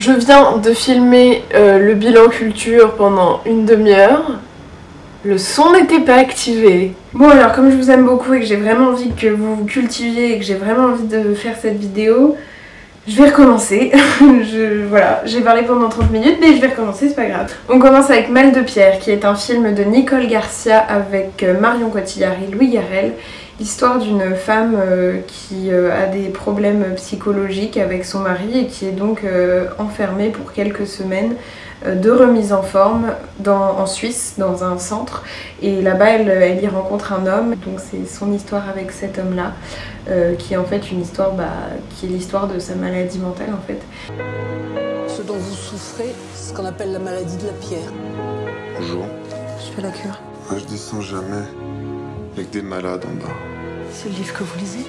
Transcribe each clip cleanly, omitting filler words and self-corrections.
Je viens de filmer le bilan culture pendant une demi-heure. Le son n'était pas activé. Bon alors comme je vous aime beaucoup et que j'ai vraiment envie que vous vous cultiviez et que j'ai vraiment envie de faire cette vidéo, je vais recommencer. Voilà, j'ai parlé pendant 30 minutes mais je vais recommencer, c'est pas grave. On commence avec Mal de Pierre qui est un film de Nicole Garcia avec Marion Cotillard et Louis Garrel. L'histoire d'une femme qui a des problèmes psychologiques avec son mari et qui est donc enfermée pour quelques semaines de remise en forme en Suisse, dans un centre. Et là-bas, elle y rencontre un homme. Donc c'est son histoire avec cet homme-là, qui est en fait une histoire qui est l'histoire de sa maladie mentale en fait. Ce dont vous souffrez, c'est ce qu'on appelle la maladie de la pierre. Bonjour. Je fais la cure. Moi, je descends jamais avec des malades en bas. C'est le livre que vous lisez?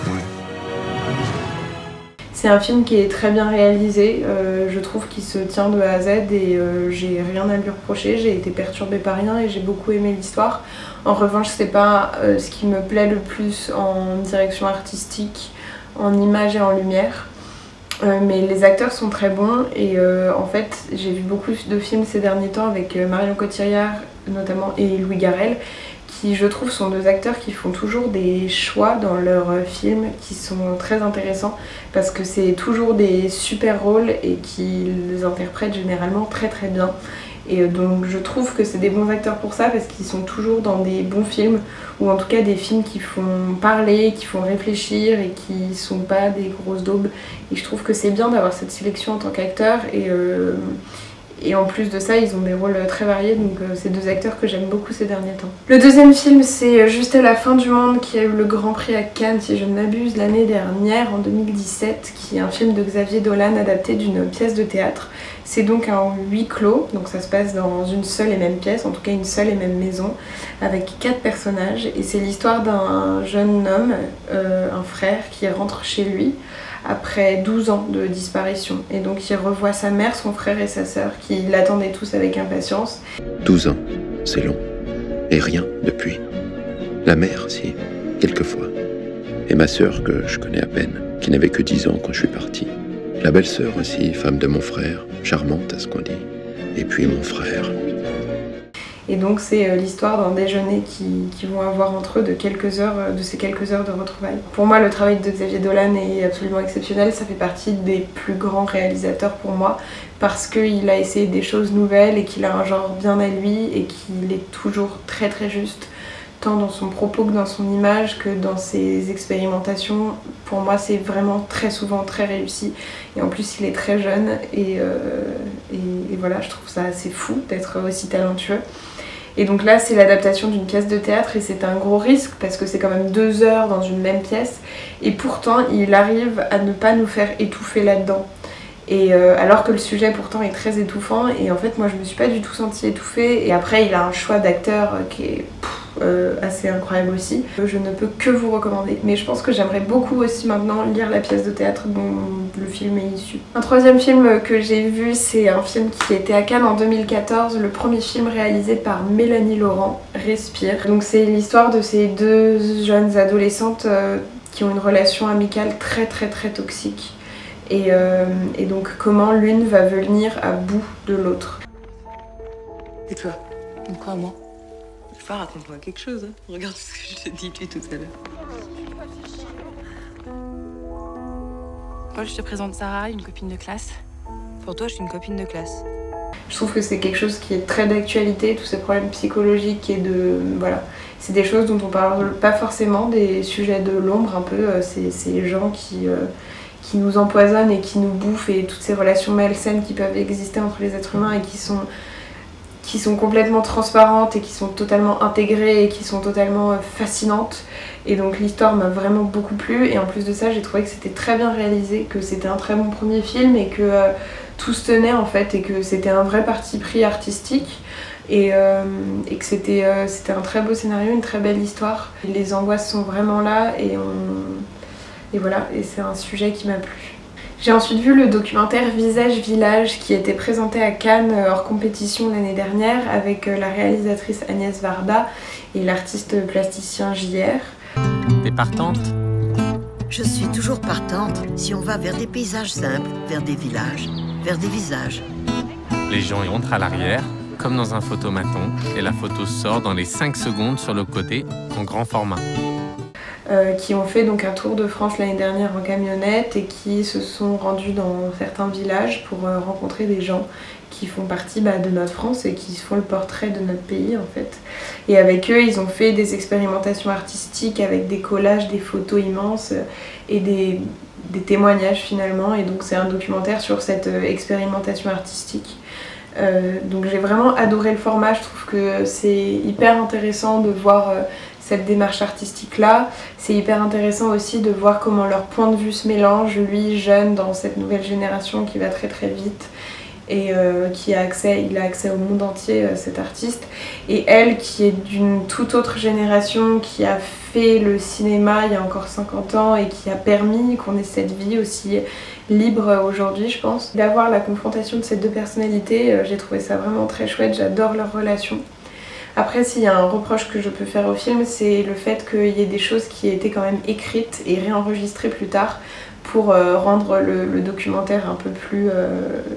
Oui. C'est un film qui est très bien réalisé, je trouve qu'il se tient de A à Z et j'ai rien à lui reprocher, j'ai été perturbée par rien et j'ai beaucoup aimé l'histoire. En revanche, c'est pas ce qui me plaît le plus en direction artistique, en image et en lumière. Mais les acteurs sont très bons et en fait j'ai vu beaucoup de films ces derniers temps avec Marion Cotillard notamment et Louis Garrel qui je trouve sont deux acteurs qui font toujours des choix dans leurs films qui sont très intéressants parce que c'est toujours des super rôles et qu'ils les interprètent généralement très très bien. Et donc je trouve que c'est des bons acteurs pour ça parce qu'ils sont toujours dans des bons films ou en tout cas des films qui font parler, qui font réfléchir et qui sont pas des grosses daubes. Et je trouve que c'est bien d'avoir cette sélection en tant qu'acteur et en plus de ça ils ont des rôles très variés donc c'est deux acteurs que j'aime beaucoup ces derniers temps. Le deuxième film c'est Juste à la fin du monde qui a eu le Grand Prix à Cannes si je ne m'abuse l'année dernière en 2017 qui est un film de Xavier Dolan adapté d'une pièce de théâtre. C'est donc un huis clos, donc ça se passe dans une seule et même pièce, en tout cas une seule et même maison, avec 4 personnages. Et c'est l'histoire d'un jeune homme, un frère, qui rentre chez lui après 12 ans de disparition. Et donc il revoit sa mère, son frère et sa sœur, qui l'attendaient tous avec impatience. 12 ans, c'est long. Et rien depuis. La mère, si, quelquefois. Et ma sœur, que je connais à peine, qui n'avait que 10 ans quand je suis parti. La belle-sœur aussi, femme de mon frère, charmante à ce qu'on dit. Et puis mon frère. Et donc c'est l'histoire d'un déjeuner qu'ils vont avoir entre eux de ces quelques heures de retrouvailles. Pour moi le travail de Xavier Dolan est absolument exceptionnel, ça fait partie des plus grands réalisateurs pour moi parce qu'il a essayé des choses nouvelles et qu'il a un genre bien à lui et qu'il est toujours très très juste. Tant dans son propos que dans son image, que dans ses expérimentations. Pour moi, c'est vraiment très souvent très réussi. Et en plus, il est très jeune. Et voilà, je trouve ça assez fou d'être aussi talentueux. Et donc là, c'est l'adaptation d'une pièce de théâtre et c'est un gros risque parce que c'est quand même 2 heures dans une même pièce. Et pourtant, il arrive à ne pas nous faire étouffer là-dedans. Et alors que le sujet pourtant est très étouffant. Et en fait, moi, je me suis pas du tout sentie étouffée. Et après, il a un choix d'acteur qui est... assez incroyable aussi. Je ne peux que vous recommander. Mais je pense que j'aimerais beaucoup aussi maintenant lire la pièce de théâtre dont le film est issu. Un troisième film que j'ai vu, c'est un film qui était à Cannes en 2014, le premier film réalisé par Mélanie Laurent, Respire. Donc c'est l'histoire de ces deux jeunes adolescentes qui ont une relation amicale très très très toxique. Et donc comment l'une va venir à bout de l'autre. Et toi? Quoi, moi? Enfin, raconte-moi quelque chose. Hein. Regarde ce que je t'ai dit tout à l'heure. Paul, je te présente Sarah, une copine de classe. Pour toi, je suis une copine de classe. Je trouve que c'est quelque chose qui est très d'actualité, tous ces problèmes psychologiques et de... Voilà. C'est des choses dont on parle pas forcément, des sujets de l'ombre un peu. C'est ces gens qui nous empoisonnent et qui nous bouffent et toutes ces relations malsaines qui peuvent exister entre les êtres humains et qui sont complètement transparentes et qui sont totalement intégrées et qui sont totalement fascinantes. Et donc l'histoire m'a vraiment beaucoup plu et en plus de ça j'ai trouvé que c'était très bien réalisé, que c'était un très bon premier film et que tout se tenait en fait et que c'était un vrai parti pris artistique et que c'était un très beau scénario, une très belle histoire. Les angoisses sont vraiment là et voilà, et c'est un sujet qui m'a plu. J'ai ensuite vu le documentaire Visage Village qui était présenté à Cannes hors compétition l'année dernière avec la réalisatrice Agnès Varda et l'artiste plasticien JR. T'es partante? Je suis toujours partante si on va vers des paysages simples, vers des villages, vers des visages. Les gens y entrent à l'arrière, comme dans un photomaton, et la photo sort dans les 5 secondes sur le côté, en grand format. Qui ont fait donc un tour de France l'année dernière en camionnette et qui se sont rendus dans certains villages pour rencontrer des gens qui font partie de notre France et qui font le portrait de notre pays en fait. Et avec eux, ils ont fait des expérimentations artistiques avec des collages, des photos immenses et des témoignages finalement. Et donc c'est un documentaire sur cette expérimentation artistique. Donc j'ai vraiment adoré le format, je trouve que c'est hyper intéressant de voir cette démarche artistique là. C'est hyper intéressant aussi de voir comment leurs points de vue se mélangent, lui jeune dans cette nouvelle génération qui va très très vite et il a accès au monde entier, cet artiste, et elle qui est d'une toute autre génération, qui a fait le cinéma il y a encore 50 ans et qui a permis qu'on ait cette vie aussi libre aujourd'hui, je pense. D'avoir la confrontation de ces deux personnalités, j'ai trouvé ça vraiment très chouette, j'adore leur relation. Après, s'il y a un reproche que je peux faire au film, c'est le fait qu'il y ait des choses qui aient été quand même écrites et réenregistrées plus tard pour rendre le documentaire un peu plus,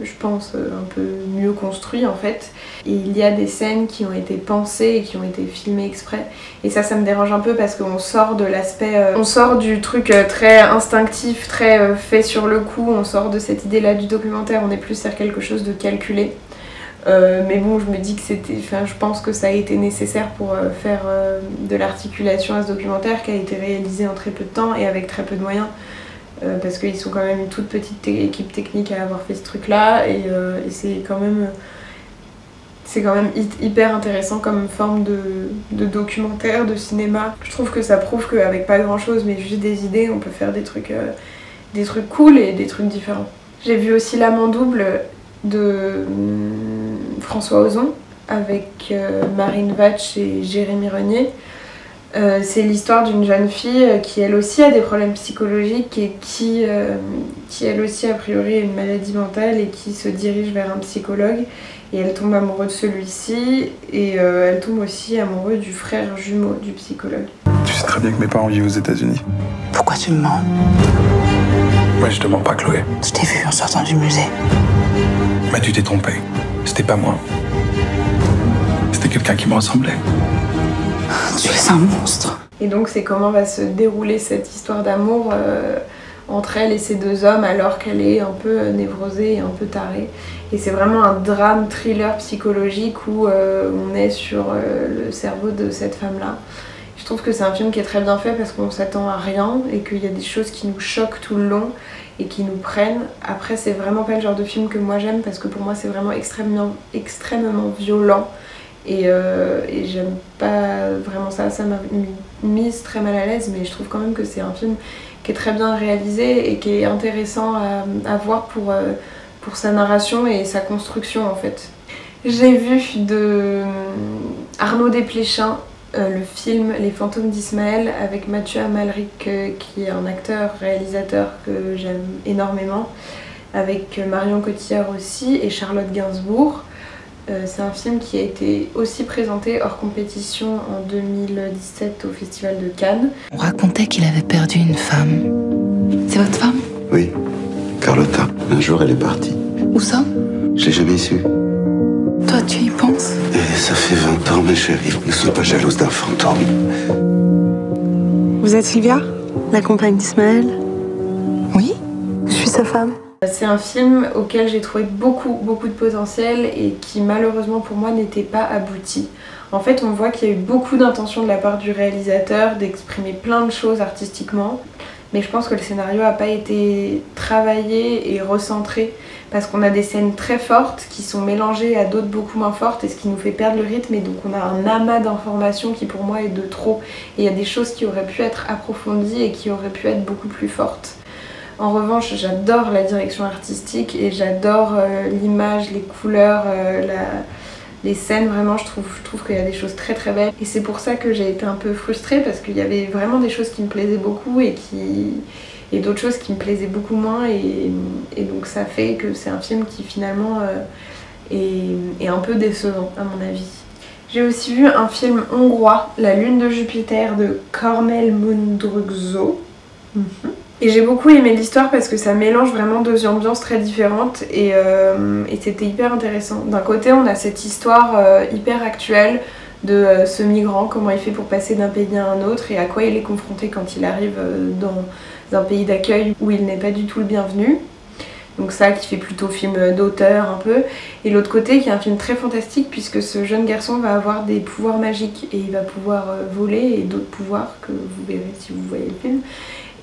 je pense, un peu mieux construit en fait. Et il y a des scènes qui ont été pensées et qui ont été filmées exprès. Et ça me dérange un peu parce qu'on sort de l'aspect, on sort du truc très instinctif, très fait sur le coup, on sort de cette idée-là du documentaire, on est plus sur quelque chose de calculé. Mais bon, je me dis que je pense que ça a été nécessaire pour faire de l'articulation à ce documentaire qui a été réalisé en très peu de temps et avec très peu de moyens. Parce qu'ils sont quand même une toute petite équipe technique à avoir fait ce truc là et c'est quand même hyper intéressant comme forme de documentaire, de cinéma. Je trouve que ça prouve qu'avec pas grand chose mais juste des idées on peut faire des trucs cool et des trucs différents. J'ai vu aussi L'Amant double de François Ozon avec Marine Vatch et Jérémy Renier. C'est l'histoire d'une jeune fille qui elle aussi a des problèmes psychologiques et qui elle aussi a priori a une maladie mentale et qui se dirige vers un psychologue et elle tombe amoureuse de celui-ci et elle tombe aussi amoureuse du frère jumeau du psychologue. Tu sais très bien que mes parents vivent aux États-Unis. Pourquoi tu me mens? Moi, je te mens pas, Chloé. Je t'ai vu en sortant du musée. Mais tu t'es trompée. C'était pas moi. C'était quelqu'un qui me ressemblait. Tu es un monstre. Et donc c'est comment va se dérouler cette histoire d'amour entre elle et ces deux hommes alors qu'elle est un peu névrosée et un peu tarée. Et c'est vraiment un drame thriller psychologique où on est sur le cerveau de cette femme-là. Je trouve que c'est un film qui est très bien fait parce qu'on s'attend à rien et qu'il y a des choses qui nous choquent tout le long et qui nous prennent. Après c'est vraiment pas le genre de film que moi j'aime parce que pour moi c'est vraiment extrêmement violent. Et j'aime pas vraiment ça m'a mise très mal à l'aise, mais je trouve quand même que c'est un film qui est très bien réalisé et qui est intéressant à voir pour sa narration et sa construction en fait. J'ai vu de Arnaud Desplechin le film Les fantômes d'Ismaël avec Mathieu Amalric qui est un acteur-réalisateur que j'aime énormément, avec Marion Cotillard aussi et Charlotte Gainsbourg. C'est un film qui a été aussi présenté hors compétition en 2017 au Festival de Cannes. On racontait qu'il avait perdu une femme. C'est votre femme? Oui, Carlotta. Un jour, elle est partie. Où ça? Je l'ai jamais su. Toi, tu y penses? Et ça fait 20 ans, ma chérie. Ne sois pas jalouse d'un fantôme. Vous êtes Sylvia, la compagne d'Ismaël? Oui. Je suis sa femme. C'est un film auquel j'ai trouvé beaucoup de potentiel et qui malheureusement pour moi n'était pas abouti. En fait on voit qu'il y a eu beaucoup d'intention de la part du réalisateur d'exprimer plein de choses artistiquement, mais je pense que le scénario n'a pas été travaillé et recentré parce qu'on a des scènes très fortes qui sont mélangées à d'autres beaucoup moins fortes et ce qui nous fait perdre le rythme, et donc on a un amas d'informations qui pour moi est de trop et il y a des choses qui auraient pu être approfondies et qui auraient pu être beaucoup plus fortes. En revanche, j'adore la direction artistique et j'adore l'image, les couleurs, les scènes. Vraiment, je trouve qu'il y a des choses très belles. Et c'est pour ça que j'ai été un peu frustrée parce qu'il y avait vraiment des choses qui me plaisaient beaucoup et d'autres choses qui me plaisaient beaucoup moins. Et donc ça fait que c'est un film qui finalement est un peu décevant à mon avis. J'ai aussi vu un film hongrois, La Lune de Jupiter de Kornél Mundruczó. Et j'ai beaucoup aimé l'histoire parce que ça mélange vraiment deux ambiances très différentes et c'était hyper intéressant. D'un côté on a cette histoire hyper actuelle de ce migrant, comment il fait pour passer d'un pays à un autre et à quoi il est confronté quand il arrive dans un pays d'accueil où il n'est pas du tout le bienvenu. Donc ça qui fait plutôt film d'auteur un peu. Et l'autre côté qui est un film très fantastique puisque ce jeune garçon va avoir des pouvoirs magiques et il va pouvoir voler et d'autres pouvoirs que vous verrez si vous voyez le film.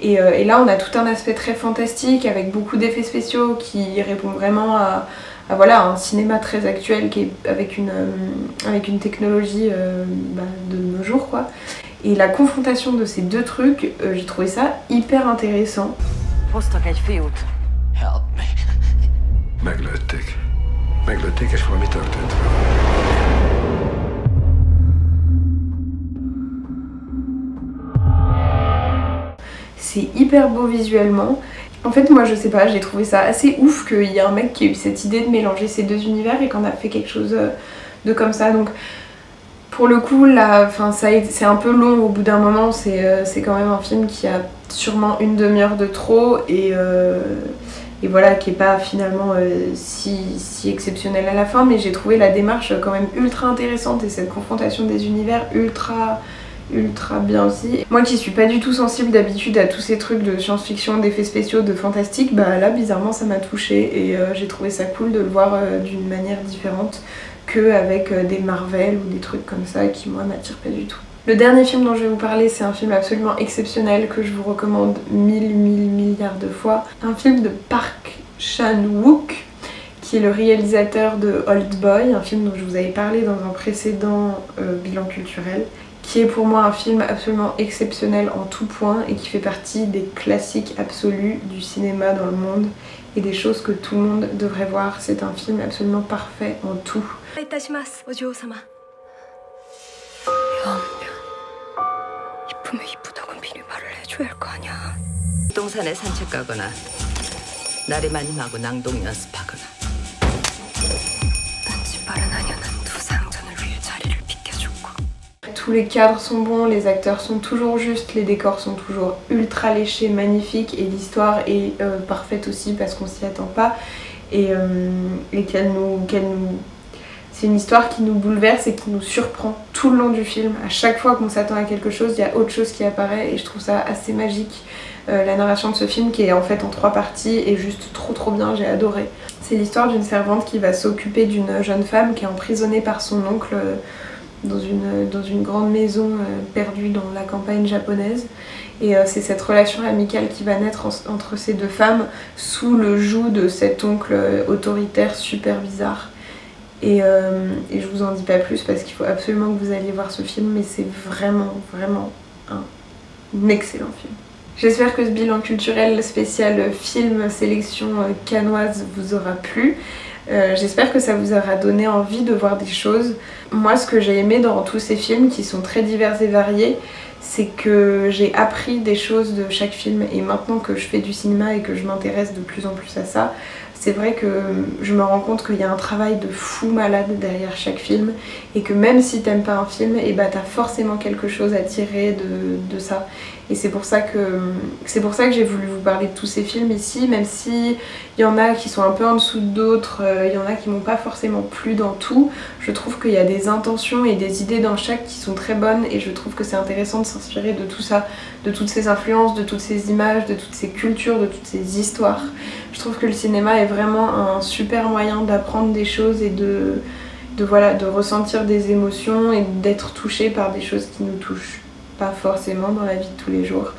Et là on a tout un aspect très fantastique avec beaucoup d'effets spéciaux qui répond vraiment à voilà, un cinéma très actuel qui est avec une technologie de nos jours quoi. Et la confrontation de ces deux trucs, j'ai trouvé ça hyper intéressant. Help me. Meglőtték, és valami történt. C'est hyper beau visuellement. En fait, moi je sais pas, j'ai trouvé ça assez ouf qu'il y ait un mec qui a eu cette idée de mélanger ces deux univers et qu'on a fait quelque chose de comme ça. Donc pour le coup, c'est un peu long au bout d'un moment, c'est quand même un film qui a sûrement une demi-heure de trop et voilà, qui est pas finalement si exceptionnel à la fin, mais j'ai trouvé la démarche quand même ultra intéressante et cette confrontation des univers ultra bien aussi. Moi qui suis pas du tout sensible d'habitude à tous ces trucs de science-fiction, d'effets spéciaux, de fantastique, bah là bizarrement ça m'a touchée et j'ai trouvé ça cool de le voir d'une manière différente qu'avec des Marvel ou des trucs comme ça qui moi m'attirent pas du tout. Le dernier film dont je vais vous parler, c'est un film absolument exceptionnel que je vous recommande mille milliards de fois. Un film de Park Chan-wook, qui est le réalisateur de Old Boy, un film dont je vous avais parlé dans un précédent bilan culturel, qui est pour moi un film absolument exceptionnel en tout point et qui fait partie des classiques absolus du cinéma dans le monde et des choses que tout le monde devrait voir. C'est un film absolument parfait en tout. 동산에 산책 가거나 날이 많이 마고 낭독 연습하거나 딴짓바른 아녀는 두 상전을 위해 자리를 비켜줬고. Tous les cadres sont bons, les acteurs sont toujours justes, les décors sont toujours ultra léchés, magnifiques et l'histoire est parfaite aussi parce qu'on s'y attend pas et c'est une histoire qui nous bouleverse et qui nous surprend tout le long du film. À chaque fois qu'on s'attend à quelque chose, il y a autre chose qui apparaît et je trouve ça assez magique. La narration de ce film qui est en fait en 3 parties est juste trop bien, j'ai adoré. C'est l'histoire d'une servante qui va s'occuper d'une jeune femme qui est emprisonnée par son oncle dans une grande maison perdue dans la campagne japonaise. Et c'est cette relation amicale qui va naître entre ces deux femmes sous le joug de cet oncle autoritaire super bizarre. Et je vous en dis pas plus parce qu'il faut absolument que vous alliez voir ce film, mais c'est vraiment un excellent film. J'espère que ce bilan culturel spécial film sélection cannoise vous aura plu. J'espère que ça vous aura donné envie de voir des choses. Moi ce que j'ai aimé dans tous ces films qui sont très divers et variés, c'est que j'ai appris des choses de chaque film et maintenant que je fais du cinéma et que je m'intéresse de plus en plus à ça, c'est vrai que je me rends compte qu'il y a un travail de fou malade derrière chaque film et que même si t'aimes pas un film, et bah t'as forcément quelque chose à tirer de ça. Et c'est pour ça que j'ai voulu vous parler de tous ces films ici, même si il y en a qui sont un peu en dessous d'autres, il y en a qui m'ont pas forcément plu dans tout. Je trouve qu'il y a des intentions et des idées dans chaque qui sont très bonnes et je trouve que c'est intéressant de s'inspirer de tout ça, de toutes ces influences, de toutes ces images, de toutes ces cultures, de toutes ces histoires. Je trouve que le cinéma est vraiment un super moyen d'apprendre des choses et de ressentir des émotions et d'être touché par des choses qui nous touchent pas forcément dans la vie de tous les jours.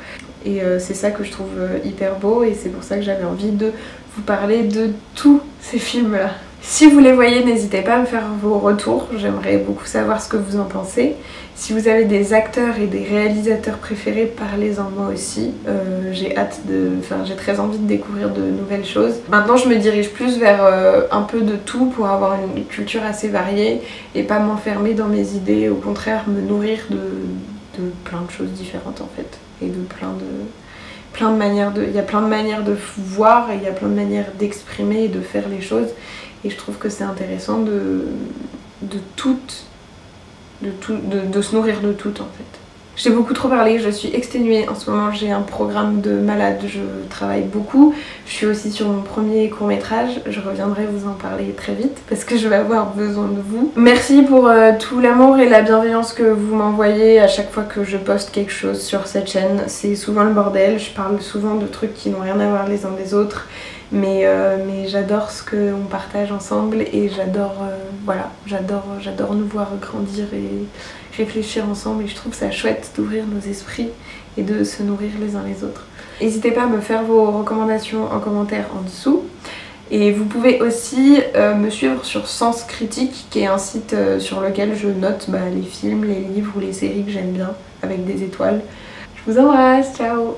Et c'est ça que je trouve hyper beau et c'est pour ça que j'avais envie de vous parler de tous ces films-là. Si vous les voyez, n'hésitez pas à me faire vos retours, j'aimerais beaucoup savoir ce que vous en pensez. Si vous avez des acteurs et des réalisateurs préférés, parlez-en moi aussi. J'ai très envie de découvrir de nouvelles choses. Maintenant je me dirige plus vers un peu de tout pour avoir une culture assez variée et pas m'enfermer dans mes idées, au contraire me nourrir de plein de choses différentes en fait. Et de plein de manières de... Il y a plein de manières de voir et il y a plein de manières d'exprimer et de faire les choses. Et je trouve que c'est intéressant de se nourrir de tout en fait. J'ai beaucoup trop parlé, je suis exténuée en ce moment, j'ai un programme de malade, je travaille beaucoup. Je suis aussi sur mon premier court-métrage, je reviendrai vous en parler très vite parce que je vais avoir besoin de vous. Merci pour tout l'amour et la bienveillance que vous m'envoyez à chaque fois que je poste quelque chose sur cette chaîne. C'est souvent le bordel, je parle souvent de trucs qui n'ont rien à voir les uns des autres. Mais j'adore ce qu'on partage ensemble et j'adore voilà, j'adore nous voir grandir et réfléchir ensemble, et je trouve ça chouette d'ouvrir nos esprits et de se nourrir les uns les autres. N'hésitez pas à me faire vos recommandations en commentaire en dessous, et vous pouvez aussi me suivre sur Sens Critique, qui est un site sur lequel je note les films, les livres ou les séries que j'aime bien avec des étoiles. Je vous embrasse, ciao!